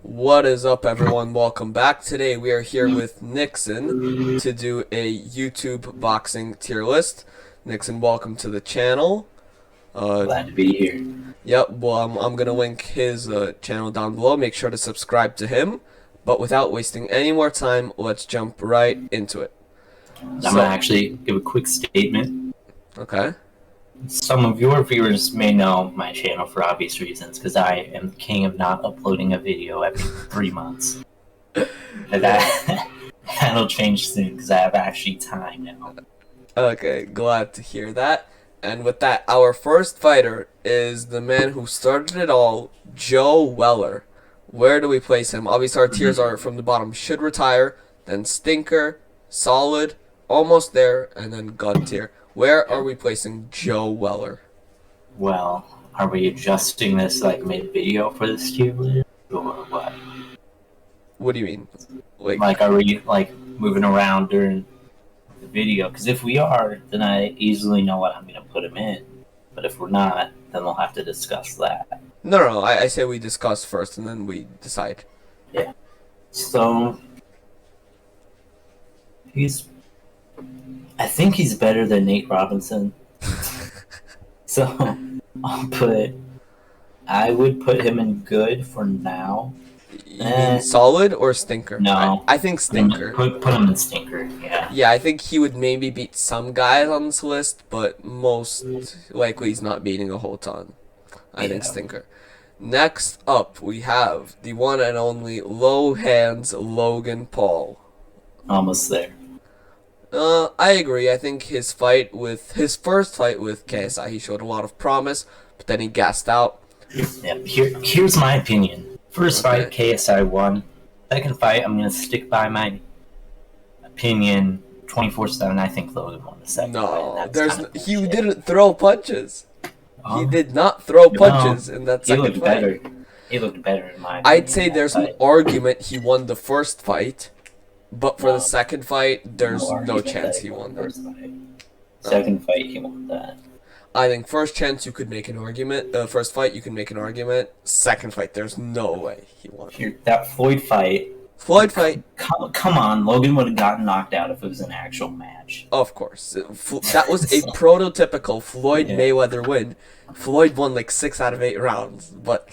What is up, everyone? Welcome back. Today we are here with Nixon to do a YouTube boxing tier list. Nixon, welcome to the channel. Glad to be here. Yep, well, I'm gonna link his channel down below. Make sure to subscribe to him. But without wasting any more time, let's jump right into it. I'm gonna actually give a quick statement. Okay. Some of your viewers may know my channel for obvious reasons, because I am the king of not uploading a video every 3 months. And that'll change soon, because I have actually time now. Okay, glad to hear that. And with that, our first fighter is the man who started it all, Joe Weller. Where do we place him? Obviously, our tiers are from the bottom. Should retire, then stinker, solid, almost there, and then god tier. Where are we placing Joe Weller? Well, are we adjusting this like mid-video for this tier list, or what? What do you mean? Like, are we like moving around during the video? Because if we are, then I easily know what I'm gonna put him in. But if we're not, then we'll have to discuss that. No, I say we discuss first and then we decide. Yeah. So I think he's better than Nate Robinson. So I would put him in good for now. You mean solid or stinker? No. I think stinker. Put him in stinker, yeah. Yeah, I think he would maybe beat some guys on this list, but most likely he's not beating a whole ton. I think stinker. Next up, we have the one and only low hands Logan Paul. Almost there. I agree. I think his first fight with KSI, he showed a lot of promise, but then he gassed out. Yeah, here's my opinion. First fight, KSI won. Second fight, I'm gonna stick by my opinion 24/7. I think Logan won the second fight. He didn't throw punches. He did not throw punches in that second fight. He looked better. He looked better in my opinion. I'd say there's an argument he won the first fight. But for the second fight, there's no chance he won that. Second fight, he won that. I think first chance you could make an argument. First fight, you can make an argument. Second fight, there's no way he won. That Floyd fight. Come on, Logan would have gotten knocked out if it was an actual match. Of course. That was a prototypical Floyd Mayweather win. Floyd won like 6 out of 8 rounds. But,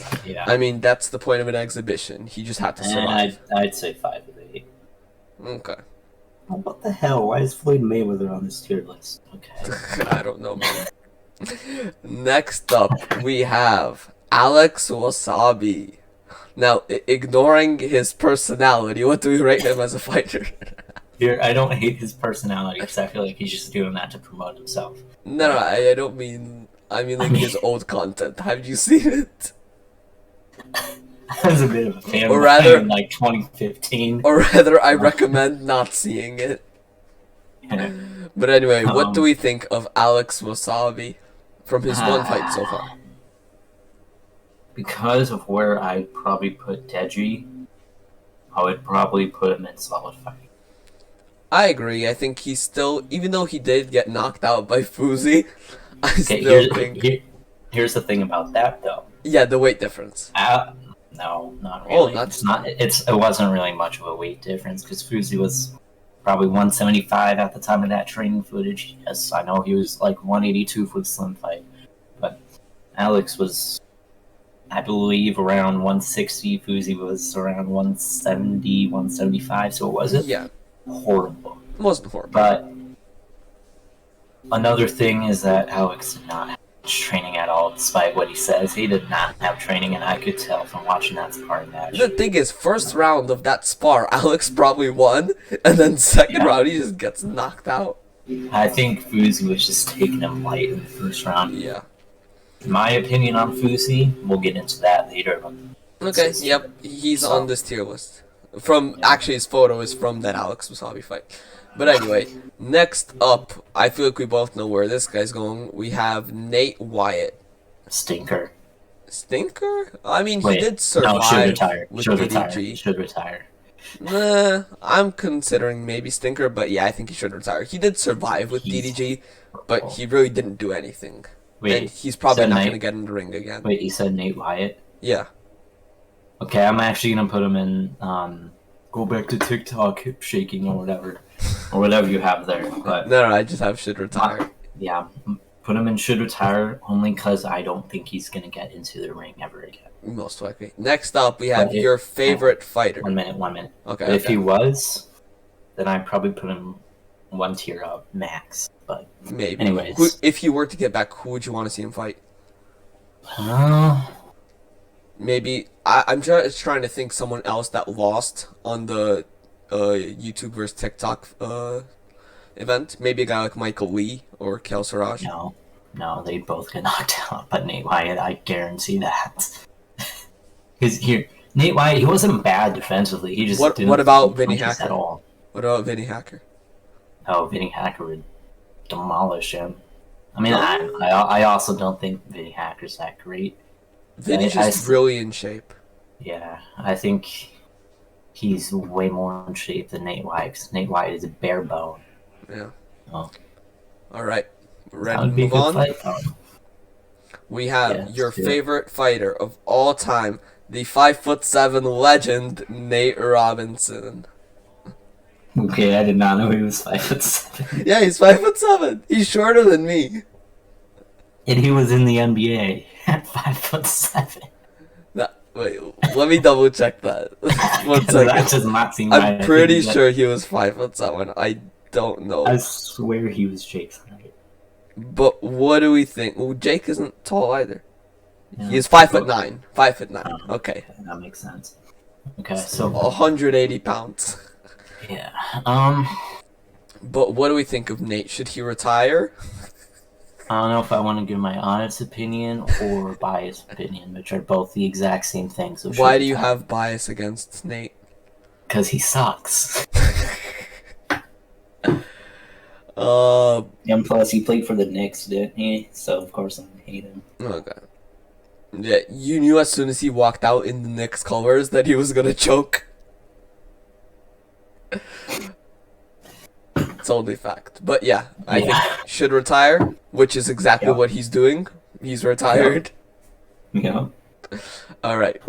I mean, that's the point of an exhibition. He just had to survive. I'd say 5 of 8. Okay. What the hell? Why is Floyd Mayweather on this tier list? Okay. I don't know, man. Next up, we have Alex Wasabi. Now, ignoring his personality, what do we rate him as a fighter? I don't hate his personality, because I feel like he's just doing that to promote himself. No, I don't mean... I mean, like, his old content. Have you seen it? I was a bit of a fan or rather, in like 2015. Or rather, I recommend not seeing it. But anyway, what do we think of Alex Wasabi from his one fight so far? Because of where I'd probably put Deji, I would probably put him in solid fight. I agree. I think he's still, even though he did get knocked out by Fuzi, I still think... Here's the thing about that, though. Yeah, the weight difference. No, not really. It wasn't really much of a weight difference, because Fuzi was probably 175 at the time of that training footage. Yes, I know he was like 182 for the slim fight, but Alex was, I believe, around 160. Fuzi was around 170, 175. So it wasn't horrible. It wasn't horrible. But another thing is that Alex did not have training at all, despite what he says. He did not have training, and I could tell from watching that sparring match. The thing is, first round of that spar, Alex probably won, and then second round, he just gets knocked out. I think Fuzi was just taking him light in the first round. Yeah. My opinion on Fuzi, we'll get into that later. Okay, yep, he's on this tier list. Actually, his photo is from that Alex Wasabi fight. But anyway, next up, I feel like we both know where this guy's going. We have Nate Wyatt. Stinker. Stinker? I mean, he did survive with DDG. Should retire. Nah, I'm considering maybe stinker, but yeah, I think he should retire. He did survive with DDG, but he really didn't do anything. Wait, and he's probably not going to get in the ring again. Wait, you said Nate Wyatt? Yeah. Okay. Okay, I'm actually gonna put him in. Go back to TikTok hip shaking or whatever you have there. But No, I just have should retire. Yeah, put him in should retire only because I don't think he's gonna get into the ring ever again. Most likely. Next up, we have your favorite fighter. 1 minute, 1 minute. Okay. If he was, then I'd probably put him one tier up max. But maybe. Anyways, if you were to get back, who would you want to see him fight? Maybe I'm just trying to think someone else that lost on the YouTube versus TikTok event. Maybe a guy like Michael Lee or Kel Siraj. No, they both get knocked out. But Nate Wyatt, I guarantee that. Because Nate Wyatt, he wasn't bad defensively. He just didn't. What about Vinny Hacker at all? What about Vinny Hacker? Oh, Vinny Hacker would demolish him. I mean, I also don't think Vinny Hacker's that great. Vinny's just really in shape. Yeah, I think he's way more in shape than Nate Wyatt. 'Cause Nate Wyatt is a bare bone. Yeah. Oh. All right. Ready to move on? We have your favorite fighter of all time, the 5'7" legend, Nate Robinson. Okay, I did not know he was 5'7". Yeah, he's 5'7". He's shorter than me. And he was in the NBA at 5'7". Wait, let me double check that. 1 second. That does not seem right. I'm pretty sure he was 5'7". I don't know. I swear he was Jake's height. But what do we think? Well, Jake isn't tall either. Yeah. He's 5'9". 5'9". Okay. That makes sense. Okay, so 180 pounds. Yeah. But what do we think of Nate? Should he retire? I don't know if I want to give my honest opinion or biased opinion, which are both the exact same thing. So why do you have bias against Nate? Because he sucks. And plus, he played for the Knicks, didn't he? So of course I'm gonna hate him. Okay. Yeah, you knew as soon as he walked out in the Knicks colors that he was gonna choke. It's only fact. But yeah, I think should retire, which is exactly what he's doing. He's retired. Yeah. Alright.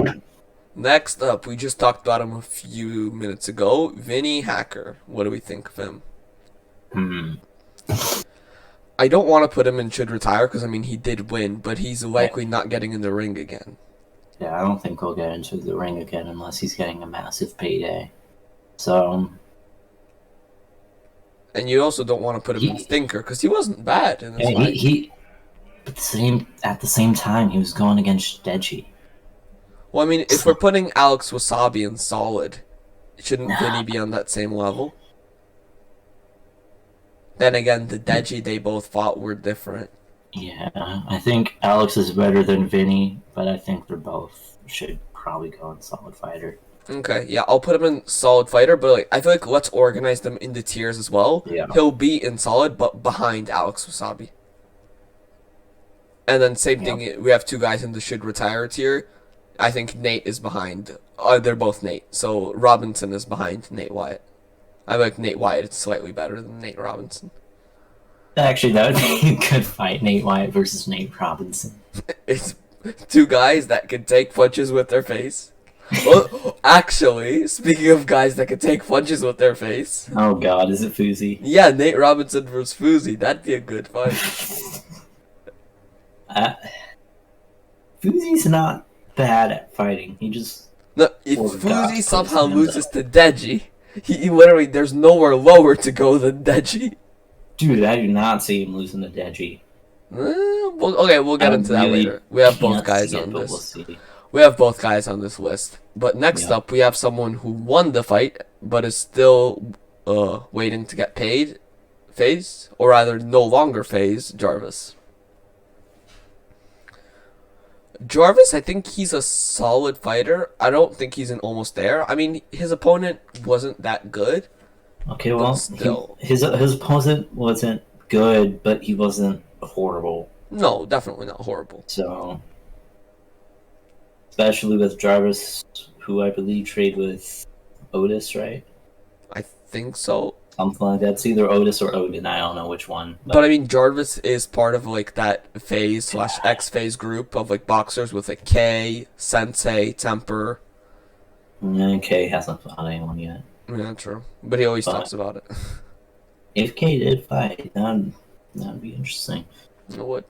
Next up, we just talked about him a few minutes ago. Vinny Hacker. What do we think of him? I don't want to put him in should retire because, I mean, he did win, but he's likely not getting in the ring again. Yeah, I don't think he'll get into the ring again unless he's getting a massive payday. So... And you also don't want to put him in Thinker because he wasn't bad in this fight. At the same time, he was going against Deji. Well, I mean, if we're putting Alex Wasabi in Solid, shouldn't Vinny be on that same level? Then again, the Deji they both fought were different. Yeah, I think Alex is better than Vinny, but I think they're both should probably go in Solid Fighter. Okay, yeah, I'll put him in Solid Fighter, but like, I feel like let's organize them into tiers as well. Yeah. He'll be in Solid, but behind Alex Wasabi. And then same thing, we have two guys in the should retire tier. I think Nate is behind. They're both Nate, so Robinson is behind Nate Wyatt. I like Nate Wyatt. It's slightly better than Nate Robinson. Actually, that would be a good fight, Nate Wyatt versus Nate Robinson. It's two guys that can take punches with their face. Well, actually, speaking of guys that can take punches with their face. Oh god, is it Fuzi? Yeah, Nate Robinson versus Fuzi. That'd be a good fight. Fuzi's not bad at fighting. He just... No, if Fuzi somehow loses to Deji, he literally, there's nowhere lower to go than Deji. Dude, I do not see him losing to Deji. We'll get into that later. We have both guys on this. We'll see. We have both guys on this list. But next up, we have someone who won the fight, but is still waiting to get paid. FaZe, or rather, no longer FaZe, Jarvis. Jarvis, I think he's a solid fighter. I don't think he's an almost there. I mean, his opponent wasn't that good. Okay, well, his opponent wasn't good, but he wasn't horrible. No, definitely not horrible. So... Especially with Jarvis, who I believe trade with Otis, right? I think so. Something like that. It's either Otis or Odin. I don't know which one. But I mean, Jarvis is part of like that FaZe / X FaZe group of like boxers with like K, Sensei, Temper, Yeah, Kay hasn't fought anyone yet. Yeah, true. But he always talks about it. If Kay did fight, that'd be interesting. It would.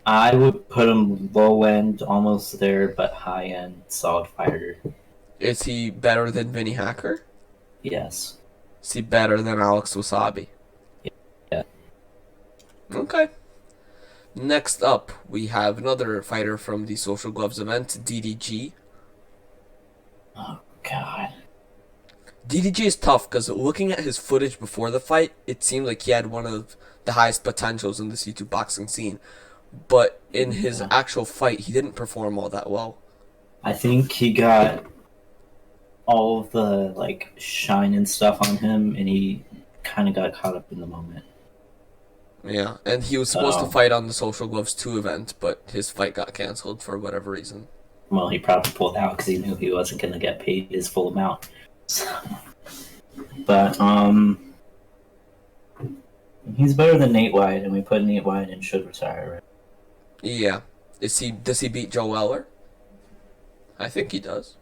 I would put him low end, almost there, but high end, solid fighter. Is he better than Vinny Hacker? Yes. Is he better than Alex Wasabi? Yeah. Okay. Next up, we have another fighter from the Social Gloves event, DDG. Oh, God. DDG is tough because looking at his footage before the fight, it seemed like he had one of the highest potentials in the C2 boxing scene. But in his actual fight, he didn't perform all that well. I think he got all of the shine and stuff on him, and he kind of got caught up in the moment. Yeah, and he was supposed to fight on the Social Gloves 2 event, but his fight got canceled for whatever reason. Well, he probably pulled out because he knew he wasn't going to get paid his full amount. So, but he's better than Nate Wyatt, and we put Nate Wyatt in should retire, right? Yeah. Does he beat Joe Weller? I think he does.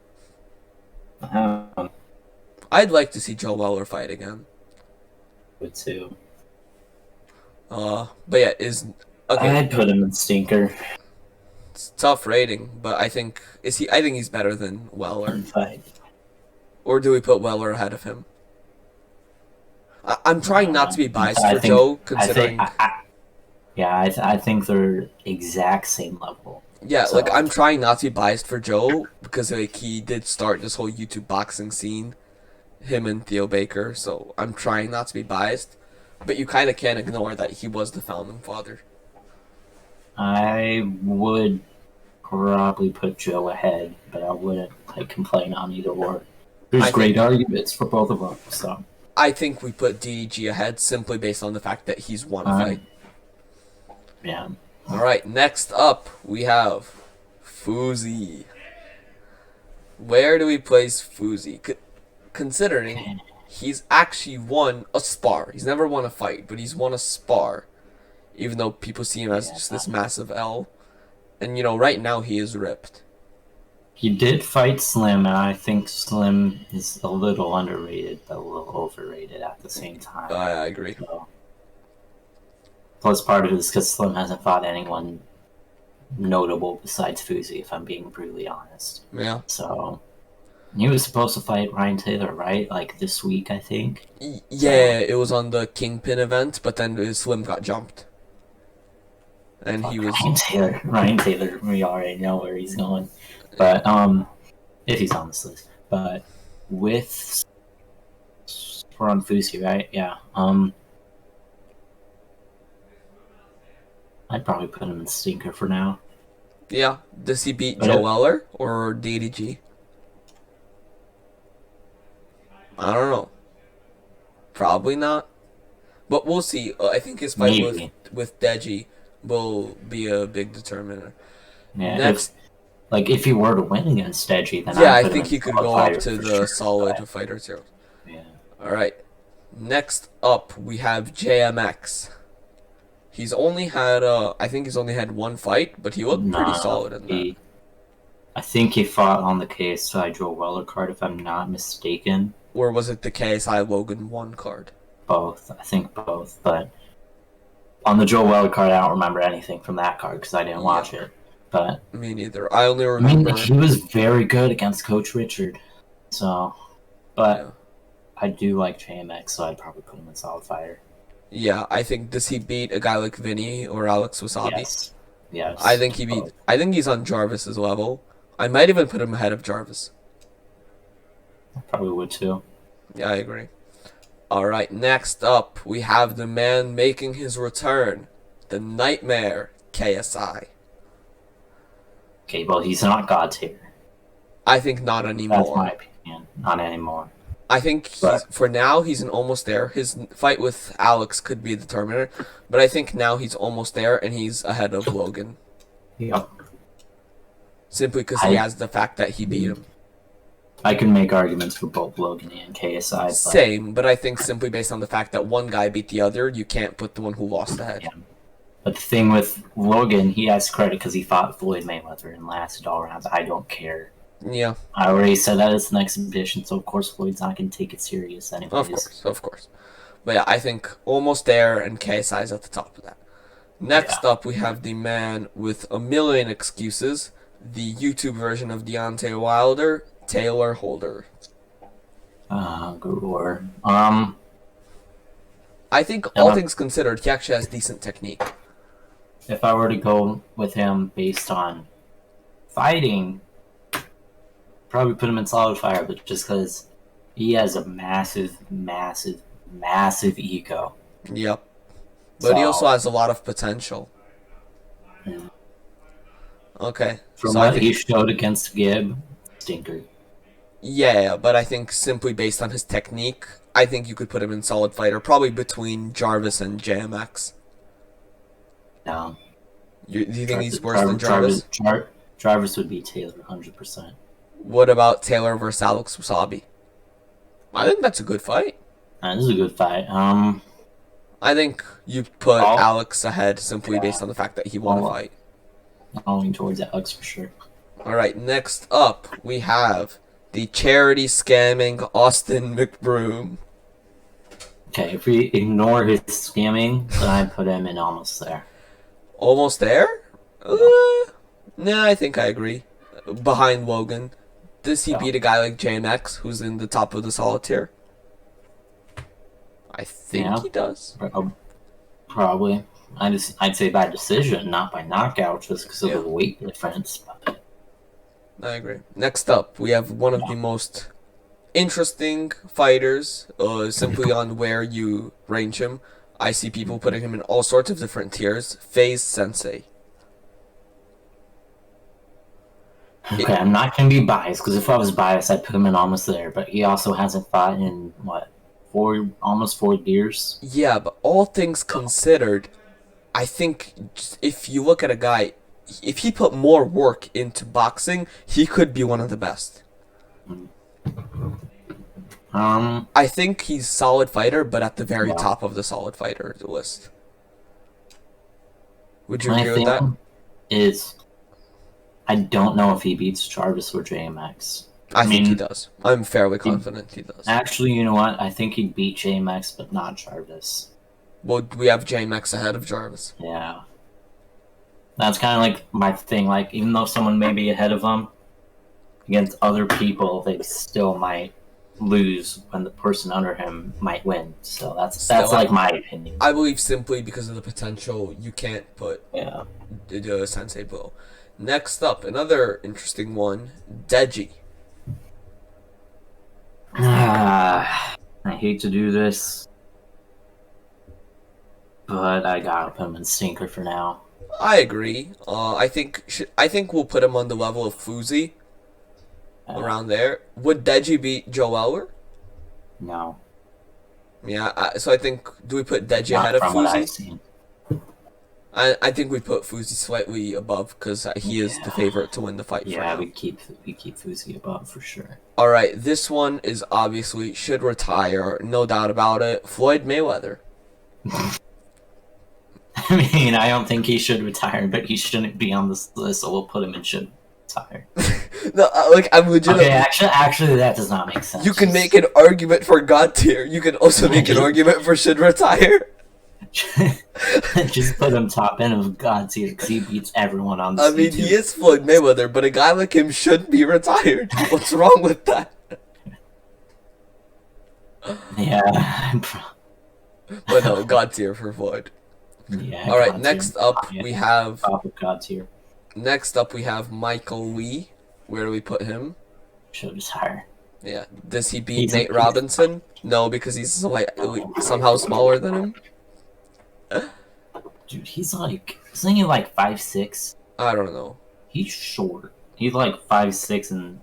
I'd like to see Joe Weller fight again. Would too. But yeah, okay. I'd put him in stinker. It's tough rating, but I think he's better than Weller. Fight. Or do we put Weller ahead of him? I'm trying not to be biased for Joe, considering. I think they're exact same level. Yeah, so, I'm trying not to be biased for Joe because he did start this whole YouTube boxing scene, him and Theo Baker. So I'm trying not to be biased, but you kind of can't ignore that he was the founding father. I would probably put Joe ahead, but I wouldn't complain on either or. There's great arguments for both of them. So I think we put DDG ahead simply based on the fact that he's won a fight. Yeah. All right, next up we have Fuzi. Where do we place Fuzi? Considering he's actually won a spar. He's never won a fight, but he's won a spar. Even though people see him as just this massive L. And, right now he is ripped. He did fight Slim, and I think Slim is a little underrated, but a little overrated at the same time. I agree. So, plus, part of it is because Slim hasn't fought anyone notable besides Fuzi, if I'm being brutally honest. Yeah. So, he was supposed to fight Ryan Taylor, right? this week, I think. Yeah, it was on the Kingpin event, but then Slim got jumped. And he was Ryan Taylor. We already know where he's going, but if he's on this list. But we're on Fuzi, right? Yeah. I'd probably put him in stinker for now. Yeah. Does he beat Joe Weller or DDG? I don't know. Probably not. But we'll see. I think his fight with Deji will be a big determiner. Yeah. Next, if he were to win against Deji, then I think he could go up to the solid fighter tier. Yeah. All right. Next up, we have JMX. He's only had I think he's only had one fight, but he looked pretty solid in that. I think he fought on the KSI Joe Weller card, if I'm not mistaken. Or was it the KSI Logan 1 card? Both. I think both, but on the Joe Weller card, I don't remember anything from that card because I didn't watch it. But me neither. I only remember. he was very good against Coach Richard. So, but I do like JMX, so I'd probably put him in solid fighter. Yeah, I think does he beat a guy like Vinny or Alex Wasabi? Yes. I think he beat. I think he's on Jarvis's level. I might even put him ahead of Jarvis. I probably would too. Yeah, I agree. All right, next up, we have the man making his return, the Nightmare KSI. Okay, well, he's not God tier. I think not anymore. That's my opinion. Not anymore. I think for now he's almost there. His fight with Alex could be the determiner, but I think now he's almost there and he's ahead of Logan. Yep. Simply because he has the fact that he beat him. I can make arguments for both Logan and KSI. Same, but I think simply based on the fact that one guy beat the other, you can't put the one who lost ahead. But the thing with Logan, he has credit because he fought Floyd Mayweather and lasted all rounds. I don't care. Yeah. I already said that it's an exhibition, so of course Floyd's not going to take it serious anyways. Of course. But yeah, I think Almost There and KSI is at the top of that. Next up, we have the man with a million excuses, the YouTube version of Deontay Wilder, Taylor Holder. Good lord. I think, all things considered, he actually has decent technique. If I were to go with him based on fighting, probably put him in solid fire, but just because he has a massive ego. Yep. But he also has a lot of potential. Yeah. Okay. From what he showed against Gibb, stinker. Yeah, but I think simply based on his technique, I think you could put him in solid fighter, probably between Jarvis and JMX. No. Do you think he's worse than Jarvis? Jarvis would be Taylor, 100%. What about Taylor versus Alex Wasabi? I think that's a good fight. This is a good fight. I think you put Alex ahead simply based on the fact that he won a fight. I'll lean towards Alex for sure. Alright, next up, we have the charity scamming Austin McBroom. Okay, if we ignore his scamming, then I put him in Almost There. Almost There? Nah, I think I agree. Behind Logan. Does he beat a guy like JMX, who's in the top of the solid tier? I think he does. Probably. I'd say by decision, not by knockout, just because of the weight difference. But... I agree. Next up, we have one of the most interesting fighters, simply on where you range him. I see people putting him in all sorts of different tiers. FaZe Sensei. Okay, I'm not going to be biased, because if I was biased, I'd put him in Almost There, but he also hasn't fought in, almost 4 years? Yeah, but all things considered, I think if you look at a guy, if he put more work into boxing, he could be one of the best. I think he's solid fighter, but at the very top of the solid fighter list. Would you agree with that? I don't know if he beats Jarvis or JMX. I think he does. I'm fairly confident he does. Actually, you know what? I think he'd beat JMX, but not Jarvis. Well, we have JMX ahead of Jarvis. Yeah. That's kind of like my thing. Like, even though someone may be ahead of them, against other people, they still might lose when the person under him might win. So that's like my opinion. I believe simply because of the potential, you can't put the Sensei below. Next up, another interesting one, Deji. I hate to do this, but I gotta put him in stinker for now. I agree. I think we'll put him on the level of Fuzi, around there. Would Deji beat Joe Elwer? No. Yeah. So I think, do we put Deji ahead of Fuzi? What I've seen. I think we put Fuzi slightly above because he is the favorite to win the fight. Yeah, we keep Fuzi above for sure. All right, this one is obviously should retire, no doubt about it. Floyd Mayweather. I mean, I don't think he should retire, but he shouldn't be on this list, so we'll put him in should retire. No, I'm legitimately... Okay, actually, that does not make sense. You can make an argument for God tier. You can also make an argument for should retire. Just put him top end of God tier because he beats everyone on this. I mean, he is Floyd Mayweather, but a guy like him should be retired. What's wrong with that? Yeah. But no, God tier for Floyd. Yeah. All right, next up we have... Top of God tier. Next up we have Michael Lee. Where do we put him? Should retire. Yeah. Does he beat Nate Robinson? No, because he's somehow smaller than him. Dude, he's like, isn't he like 5'6"? I don't know. He's short. He's like 5'6" and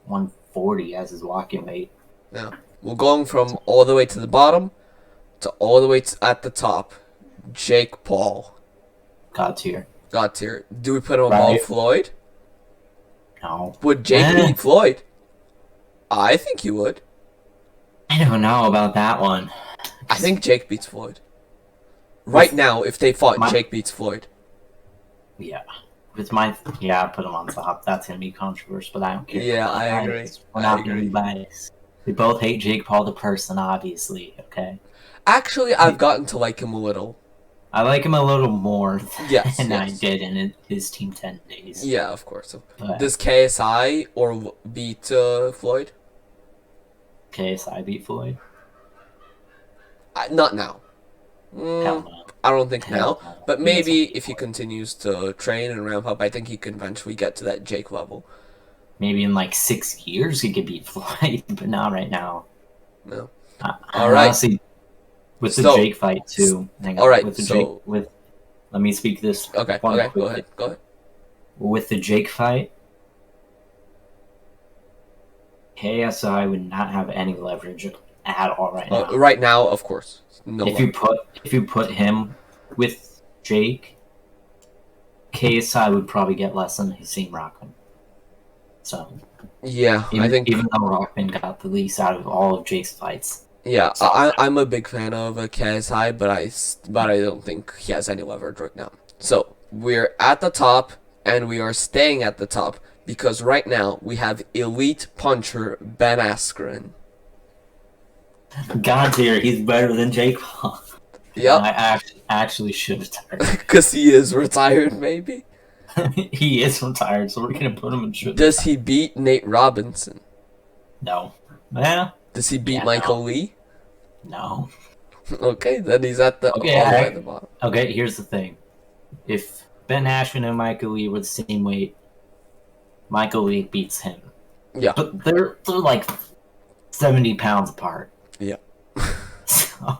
140 as his walking weight. Yeah. We're going from all the way to the bottom to all the way at the top. Jake Paul. God tier. God tier. Do we put him above Floyd? No. Would Jake beat Floyd? I think he would. I don't know about that one. I think Jake beats Floyd. Right now, if they fought, Jake beats Floyd. Yeah. I put him on top. That's gonna be controversial, but I don't care. Yeah, I agree. We're not gonna be biased. We both hate Jake Paul the person, obviously. Okay. Actually, I've gotten to like him a little. I like him a little more than I yes. did in his Team 10 days. Yeah, of course. But does KSI or beat Floyd? KSI beat Floyd? Not now. Hell no. I don't think Hell now. no. But maybe if he continues to train and ramp up, I think he can eventually get to that Jake level. Maybe in like 6 years he could beat Floyd, but not right now. No. All right. Honestly, with the Jake fight too. All right. With the Jake, let me speak this. Okay. Okay. Go ahead. With the Jake fight, KSI would not have any leverage at all right now. Right now, of course. No. If you put him with Jake, KSI would probably get less than Hakeem Rockman. So yeah, I think even though Rockman got the least out of all of Jake's fights. Yeah, I'm a big fan of KSI, but I don't think he has any leverage right now. So we're at the top, and we are staying at the top because right now we have elite puncher Ben Askren. God dear, he's better than Jake Paul. Yeah, I actually should retire because he is retired, maybe. He is retired, so we're gonna put him in. Does he beat Nate Robinson? No. Yeah. Does he beat Michael Lee? No. Okay, then he's at the at the bottom. Okay, here's the thing: if Ben Askren and Michael Lee were the same weight, Michael Lee beats him. Yeah, but they're like 70 pounds apart. Yeah. So.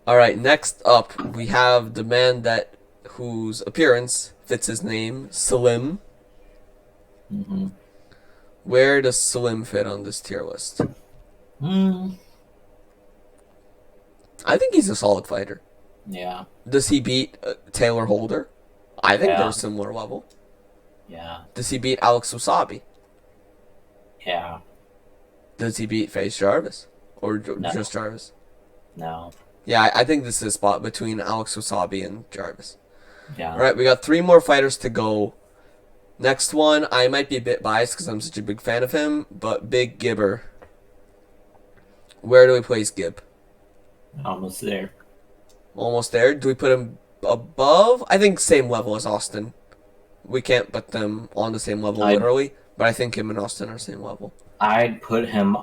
All right, next up we have the man whose appearance fits his name, Slim. Mm-hmm. Where does Slim fit on this tier list? I think he's a solid fighter. Yeah. Does he beat Taylor Holder? I think they're similar level. Yeah. Does he beat Alex Wasabi? Yeah. Does he beat Face Jarvis? Or just Jarvis? No. Yeah, I think this is a spot between Alex Wasabi and Jarvis. Yeah. All right, we got 3 more fighters to go. Next one, I might be a bit biased because I'm such a big fan of him, but Big Gibber. Where do we place Gib? Almost there. Almost there. Do we put him above? I think same level as Austin. We can't put them on the same level literally, but I think him and Austin are same level. I'd put him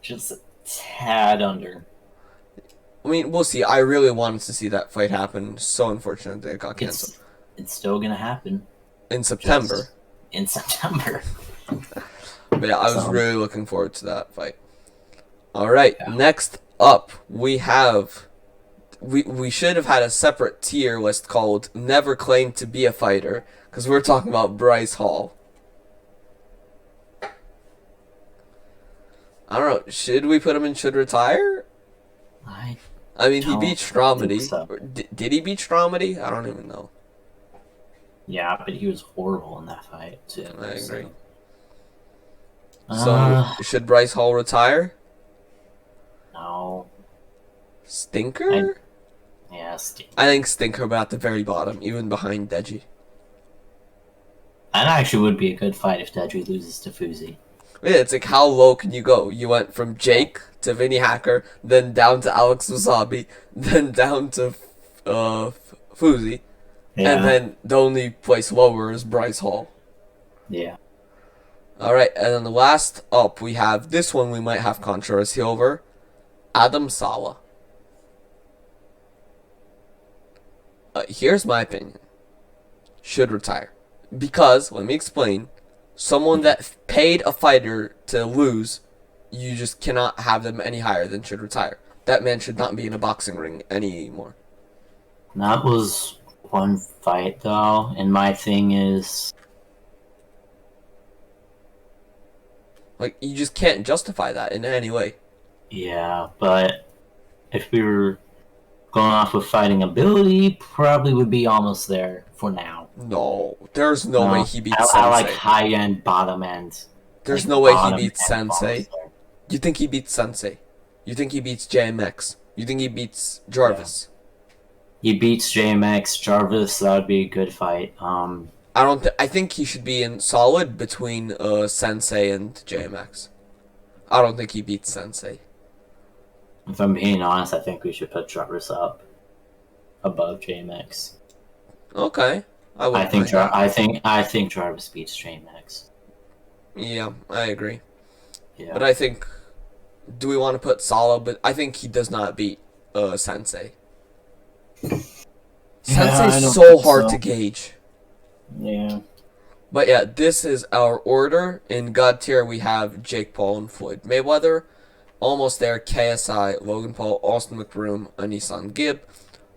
just a tad under. I mean, we'll see. I really wanted to see that fight happen. So unfortunate that it got canceled. It's still gonna happen. In September. In September. But yeah, I was really looking forward to that fight. Alright, next up, we have... We should have had a separate tier list called Never Claimed to Be a Fighter, because we're talking about Bryce Hall. I don't know, should we put him in Should Retire? I mean, he beat Stromedy. So. Did he beat Stromedy? I don't even know. Yeah, but he was horrible in that fight, too. I agree. So, should Bryce Hall retire? No. Stinker? Yeah, Stinker. I think Stinker, but at the very bottom, even behind Deji. That actually would be a good fight if Deji loses to Fuzi. Yeah, it's like, how low can you go? You went from Jake to Vinny Hacker, then down to Alex Wasabi, then down to Fuzi, and then the only place lower is Bryce Hall. Yeah. Alright, and then the last up, we have, this one we might have controversy over, Adam Sala. Here's my opinion. Should retire. Because, let me explain, someone that paid a fighter to lose, you just cannot have them any higher than should retire. That man should not be in a boxing ring anymore. That was one fight, though, and my thing is... Like, you just can't justify that in any way. Yeah, but if we were going off with fighting ability, probably would be almost there for now. No, there's no way he beats Sensei. I like high-end, bottom-end. There's no way he beats Sensei. You think he beats Sensei? You think he beats JMX? You think he beats Jarvis? He beats JMX Jarvis. That would be a good fight. I think he should be in solid between Sensei and JMX. I don't think he beats Sensei. If I'm being honest, I think we should put Jarvis up above JMX. Okay, I think Jarvis beats JMX. Yeah, I agree. Yeah. But I think, do we want to put Sala? But I think he does not beat Sensei. Sensei's so hard to gauge. Yeah. But yeah, this is our order. In God tier, we have Jake Paul and Floyd Mayweather. Almost there, KSI, Logan Paul, Austin McBroom, Anisan Gibb.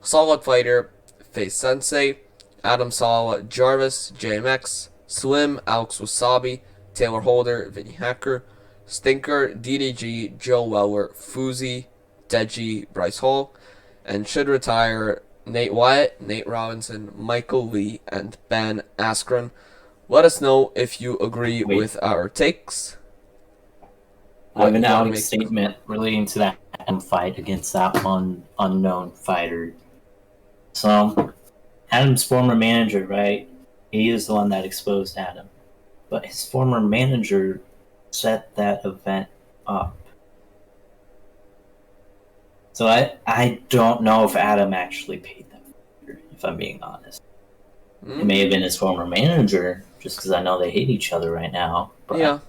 Solid Fighter, Face Sensei. Adam Sala, Jarvis, JMX. Slim, Alex Wasabi. Taylor Holder, Vinny Hacker. Stinker, DDG, Joe Weller, Fuzi, Deji, Bryce Hall. And should retire Nate Wyatt, Nate Robinson, Michael Lee, and Ben Askren. Let us know if you agree with our takes. I have an outing statement relating to that fight against that one unknown fighter. So, Adam's former manager, right? He is the one that exposed Adam. But his former manager set that event up. So I don't know if Adam actually paid them, if I'm being honest. It may have been his former manager, just because I know they hate each other right now. But yeah,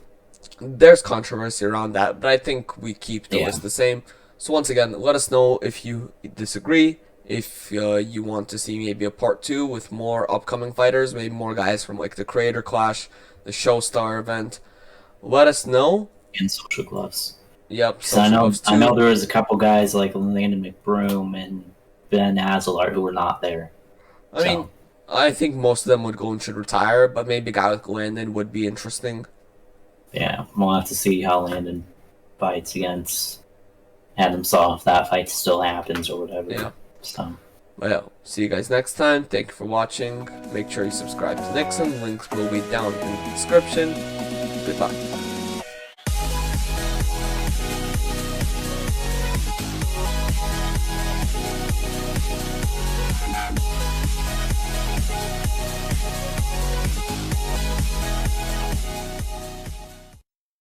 there's controversy around that, but I think we keep the list the same. So once again, let us know if you disagree, if you want to see maybe a part 2 with more upcoming fighters, maybe more guys from like the Creator Clash, the Showstar event. Let us know. And Social Gloves. Yep. I know there was a couple guys like Landon McBroom and Ben Azelart who were not there. I mean, I think most of them would go and should retire, but maybe a guy like Landon would be interesting. Yeah, we'll have to see how Landon fights against Adam Saw if that fight still happens or whatever. Yeah. So. Well, see you guys next time. Thank you for watching. Make sure you subscribe to Nixon. Links will be down in the description. Goodbye.